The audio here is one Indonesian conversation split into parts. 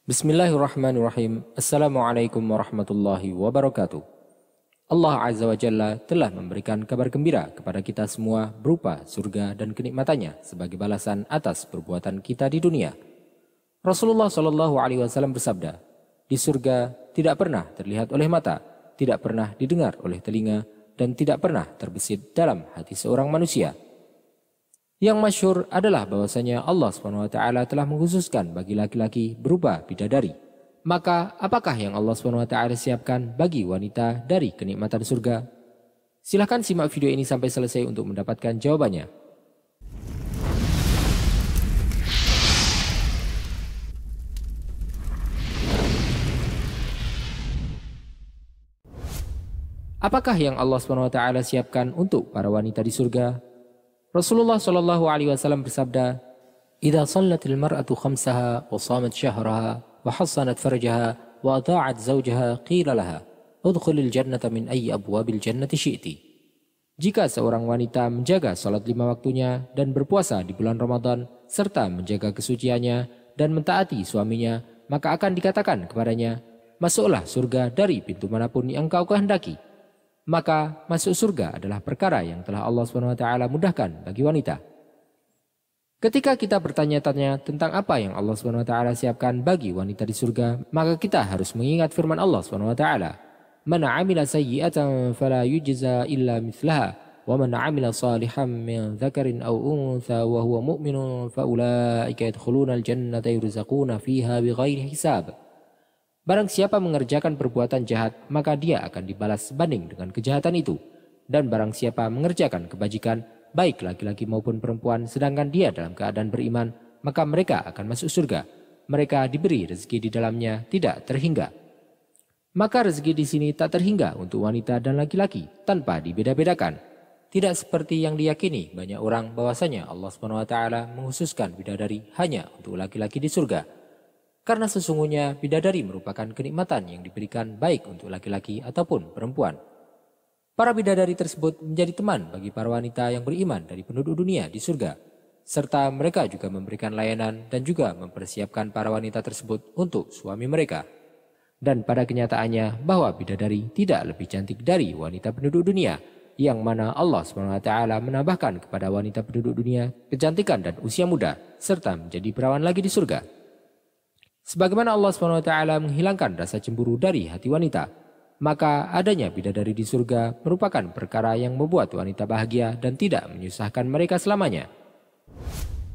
Bismillahirrahmanirrahim. Assalamualaikum warahmatullahi wabarakatuh. Allah Azza wa Jalla telah memberikan kabar gembira kepada kita semua berupa surga dan kenikmatannya sebagai balasan atas perbuatan kita di dunia. Rasulullah Shallallahu Alaihi Wasallam bersabda, di surga tidak pernah terlihat oleh mata, tidak pernah didengar oleh telinga, dan tidak pernah terbesit dalam hati seorang manusia. Yang masyhur adalah bahwasanya Allah SWT telah mengkhususkan bagi laki-laki berupa bidadari. Maka apakah yang Allah SWT siapkan bagi wanita dari kenikmatan surga? Silahkan simak video ini sampai selesai untuk mendapatkan jawabannya. Apakah yang Allah SWT siapkan untuk para wanita di surga? Rasulullah Shallallahu Alaihi Wasallam bersabda, "Idza shallatil mar'atu khamsaha wa shamat syahraha wa hassanat farjaha wa ata'at zawjaha qila laha udkhulil jannata min ayyi abwabil jannati syi'ti." Jika seorang wanita menjaga salat 5 waktunya dan berpuasa di bulan Ramadan serta menjaga kesuciannya dan mentaati suaminya, maka akan dikatakan kepadanya, "Masuklah surga dari pintu manapun yang kau kehendaki." Maka masuk surga adalah perkara yang telah Allah SWT mudahkan bagi wanita. Ketika kita bertanya-tanya tentang apa yang Allah SWT siapkan bagi wanita di surga, maka kita harus mengingat firman Allah SWT, "Man 'amila sayyi'atan fala yujza illa mithlaha, wa man 'amila salihan min dzakarin aw untha wa huwa mu'minun fa ulaika yadkhulunal jannata yurzaquna fiha bighairi hisab." Barang siapa mengerjakan perbuatan jahat, maka dia akan dibalas sebanding dengan kejahatan itu. Dan barang siapa mengerjakan kebajikan, baik laki-laki maupun perempuan, sedangkan dia dalam keadaan beriman, maka mereka akan masuk surga. Mereka diberi rezeki di dalamnya tidak terhingga. Maka rezeki di sini tak terhingga untuk wanita dan laki-laki tanpa dibeda-bedakan. Tidak seperti yang diyakini banyak orang bahwasanya Allah SWT menghususkan bidadari hanya untuk laki-laki di surga. Karena sesungguhnya bidadari merupakan kenikmatan yang diberikan baik untuk laki-laki ataupun perempuan. Para bidadari tersebut menjadi teman bagi para wanita yang beriman dari penduduk dunia di surga. Serta mereka juga memberikan layanan dan juga mempersiapkan para wanita tersebut untuk suami mereka. Dan pada kenyataannya bahwa bidadari tidak lebih cantik dari wanita penduduk dunia, yang mana Allah SWT menambahkan kepada wanita penduduk dunia kecantikan dan usia muda, serta menjadi perawan lagi di surga. Sebagaimana Allah SWT menghilangkan rasa cemburu dari hati wanita, maka adanya bidadari di surga merupakan perkara yang membuat wanita bahagia dan tidak menyusahkan mereka selamanya.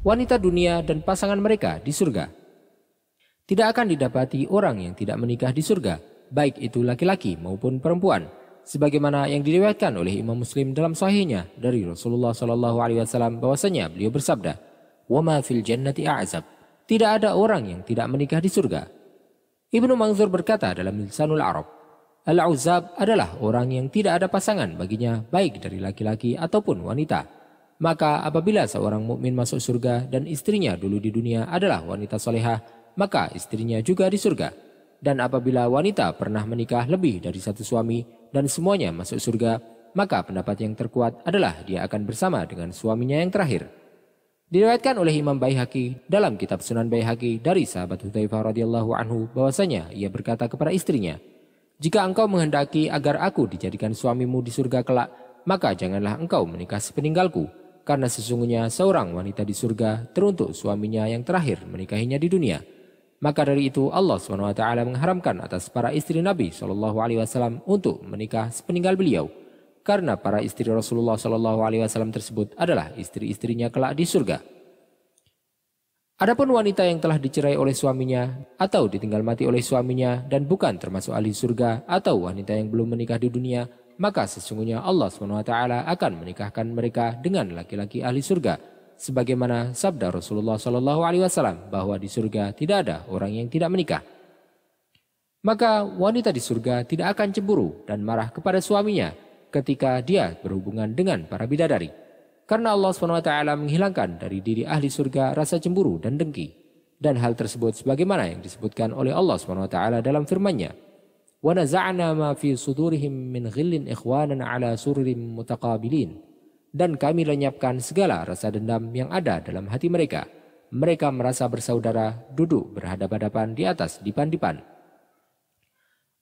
Wanita dunia dan pasangan mereka di surga. Tidak akan didapati orang yang tidak menikah di surga, baik itu laki-laki maupun perempuan, sebagaimana yang diriwayatkan oleh Imam Muslim dalam sahihnya dari Rasulullah SAW bahwasanya beliau bersabda, "Wa ma fil jannati a'zab." Tidak ada orang yang tidak menikah di surga. Ibnu Manzur berkata dalam Lisanul Arab, Al-Uzab adalah orang yang tidak ada pasangan baginya baik dari laki-laki ataupun wanita. Maka apabila seorang mukmin masuk surga dan istrinya dulu di dunia adalah wanita solehah, maka istrinya juga di surga. Dan apabila wanita pernah menikah lebih dari satu suami dan semuanya masuk surga, maka pendapat yang terkuat adalah dia akan bersama dengan suaminya yang terakhir. Diriwayatkan oleh Imam Baihaqi dalam kitab Sunan Baihaqi dari sahabat Hudzaifah radhiyallahu anhu bahwasanya ia berkata kepada istrinya, "Jika engkau menghendaki agar aku dijadikan suamimu di surga kelak, maka janganlah engkau menikah sepeninggalku, karena sesungguhnya seorang wanita di surga teruntuk suaminya yang terakhir menikahinya di dunia." Maka dari itu Allah SWT mengharamkan atas para istri Nabi SAW untuk menikah sepeninggal beliau. Karena para istri Rasulullah SAW tersebut adalah istri-istrinya kelak di surga. Adapun wanita yang telah dicerai oleh suaminya atau ditinggal mati oleh suaminya dan bukan termasuk ahli surga atau wanita yang belum menikah di dunia, maka sesungguhnya Allah SWT akan menikahkan mereka dengan laki-laki ahli surga. Sebagaimana sabda Rasulullah SAW bahwa di surga tidak ada orang yang tidak menikah. Maka wanita di surga tidak akan cemburu dan marah kepada suaminya ketika dia berhubungan dengan para bidadari. Karena Allah SWT menghilangkan dari diri ahli surga rasa cemburu dan dengki. Dan hal tersebut sebagaimana yang disebutkan oleh Allah SWT dalam firman-Nya, "Wa naza'na ma fi sudurihim min ghillin ikhwanan ala sururin mutaqabilin." Dan kami lenyapkan segala rasa dendam yang ada dalam hati mereka. mereka merasa bersaudara duduk berhadapan-hadapan di atas dipan-dipan.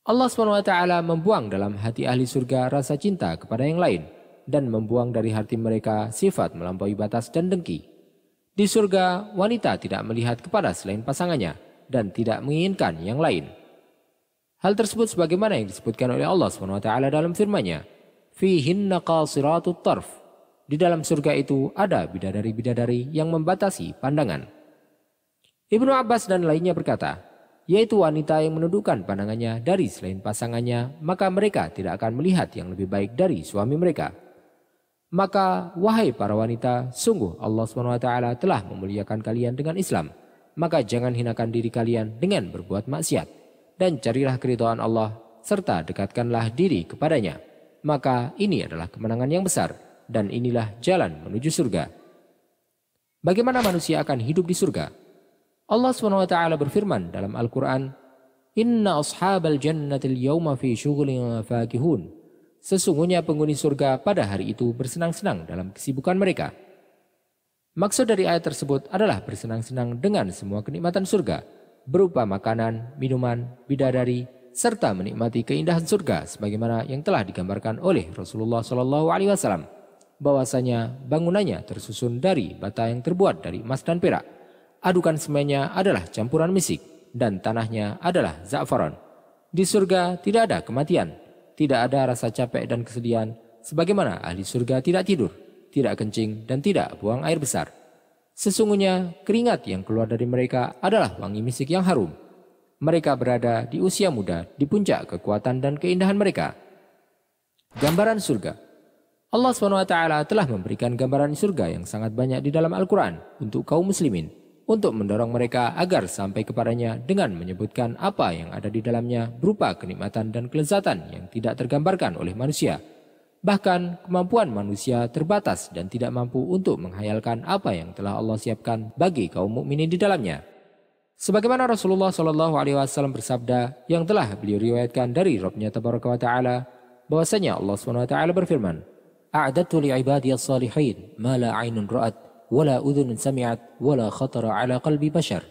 Allah SWT membuang dalam hati ahli surga rasa cinta kepada yang lain dan membuang dari hati mereka sifat melampaui batas dan dengki. Di surga, wanita tidak melihat kepada selain pasangannya dan tidak menginginkan yang lain. Hal tersebut sebagaimana yang disebutkan oleh Allah SWT dalam firman-Nya, "Fihinna qasiratut tarf." Di dalam surga itu ada bidadari-bidadari yang membatasi pandangan. Ibnu Abbas dan lainnya berkata, yaitu wanita yang menundukkan pandangannya dari selain pasangannya, maka mereka tidak akan melihat yang lebih baik dari suami mereka. Maka, wahai para wanita, sungguh Allah SWT telah memuliakan kalian dengan Islam. Maka jangan hinakan diri kalian dengan berbuat maksiat. Dan carilah keridhaan Allah, serta dekatkanlah diri kepadanya. Maka ini adalah kemenangan yang besar, dan inilah jalan menuju surga. Bagaimana manusia akan hidup di surga? Allah SWT berfirman dalam Al-Quran, "Inna ashabal jannatil yawma fi syughulin fakihun." Sesungguhnya penghuni surga pada hari itu bersenang-senang dalam kesibukan mereka. Maksud dari ayat tersebut adalah bersenang-senang dengan semua kenikmatan surga, berupa makanan, minuman, bidadari, serta menikmati keindahan surga sebagaimana yang telah digambarkan oleh Rasulullah SAW, bahwasanya bangunannya tersusun dari bata yang terbuat dari emas dan perak. Adukan semennya adalah campuran misik dan tanahnya adalah za'faran. Di surga tidak ada kematian, tidak ada rasa capek dan kesedihan, sebagaimana ahli surga tidak tidur, tidak kencing, dan tidak buang air besar. Sesungguhnya keringat yang keluar dari mereka adalah wangi misik yang harum. Mereka berada di usia muda, di puncak kekuatan dan keindahan mereka. Gambaran surga. Allah SWT telah memberikan gambaran surga yang sangat banyak di dalam Al-Quran untuk kaum muslimin, untuk mendorong mereka agar sampai kepadanya dengan menyebutkan apa yang ada di dalamnya berupa kenikmatan dan kelezatan yang tidak tergambarkan oleh manusia. Bahkan kemampuan manusia terbatas dan tidak mampu untuk menghayalkan apa yang telah Allah siapkan bagi kaum mukminin di dalamnya. Sebagaimana Rasulullah SAW bersabda yang telah beliau riwayatkan dari Rabb-Nya Tabaraka wa Ta'ala, bahwasanya Allah SWT berfirman, "A'dadtu li'ibadiyas salihin ma la 'ainun ra'at wala udhunun sami'at wala khatara ala qalbi bashar."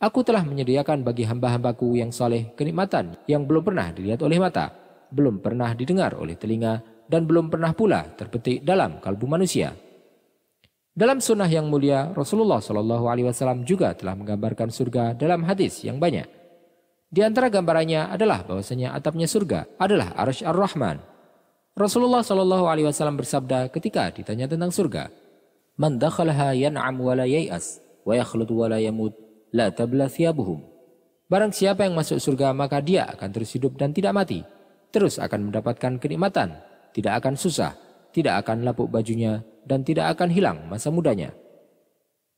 Aku telah menyediakan bagi hamba-hambaku yang saleh kenikmatan yang belum pernah dilihat oleh mata, belum pernah didengar oleh telinga, dan belum pernah pula terbetik dalam kalbu manusia. Dalam sunnah yang mulia, Rasulullah SAW juga telah menggambarkan surga dalam hadis yang banyak. Di antara gambarannya adalah bahwasanya atapnya surga adalah Arsy Ar-Rahman. Rasulullah SAW bersabda ketika ditanya tentang surga, "Man dakhalaha yan'am wa la yai'as wa yakhlud wa la yamut la tabla thiyabuhum." Barang siapa yang masuk surga maka dia akan terus hidup dan tidak mati, terus akan mendapatkan kenikmatan, tidak akan susah, tidak akan lapuk bajunya, dan tidak akan hilang masa mudanya.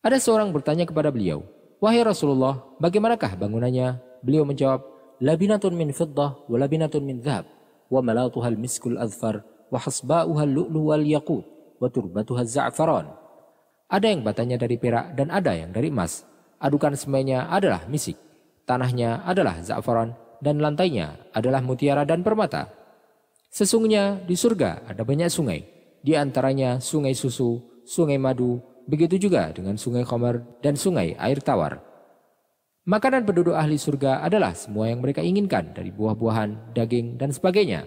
Ada seorang bertanya kepada beliau, "Wahai Rasulullah, bagaimanakah bangunannya?" Beliau menjawab, "Labinatun min fiddah wa labinatun min dhahab, wa malatuha al-miskul adfar, wa hasba'uha al-lu'lu wal yaqut, wa turbatuha az-za'faran." Ada yang batanya dari perak dan ada yang dari emas. Adukan semennya adalah misik, tanahnya adalah za'faran, dan lantainya adalah mutiara dan permata. Sesungguhnya di surga ada banyak sungai, di antaranya sungai susu, sungai madu, begitu juga dengan sungai khamar dan sungai air tawar. Makanan penduduk ahli surga adalah semua yang mereka inginkan dari buah-buahan, daging, dan sebagainya.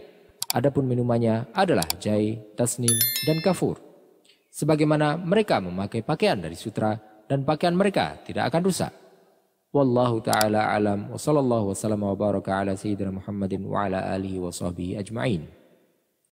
Adapun minumannya adalah jahe, tasnim, dan kafur. Sebagaimana mereka memakai pakaian dari sutra dan pakaian mereka tidak akan rusak. Wallahu ta'ala alam wa sallallahu wa sallam wa baraka ala sayyidina Muhammadin wa ala alihi wa sahbihi ajma'in.